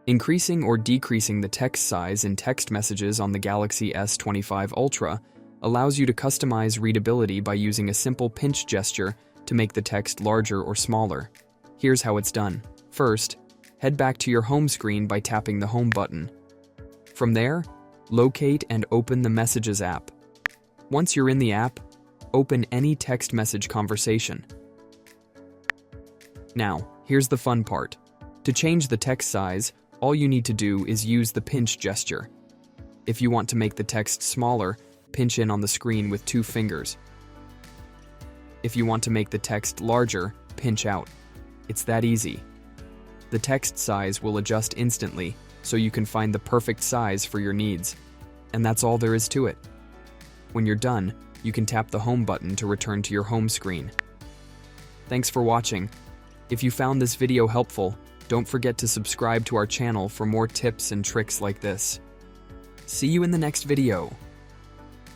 Increasing or decreasing the text size in text messages on the Galaxy S25 Ultra allows you to customize readability by using a simple pinch gesture to make the text larger or smaller. Here's how it's done. First, head back to your home screen by tapping the Home button. From there, locate and open the Messages app. Once you're in the app, open any text message conversation. Now, here's the fun part. To change the text size, all you need to do is use the pinch gesture. If you want to make the text smaller, pinch in on the screen with 2 fingers. If you want to make the text larger, pinch out. It's that easy. The text size will adjust instantly, so you can find the perfect size for your needs. And that's all there is to it. When you're done, you can tap the Home button to return to your home screen. Thanks for watching. If you found this video helpful, don't forget to subscribe to our channel for more tips and tricks like this. See you in the next video.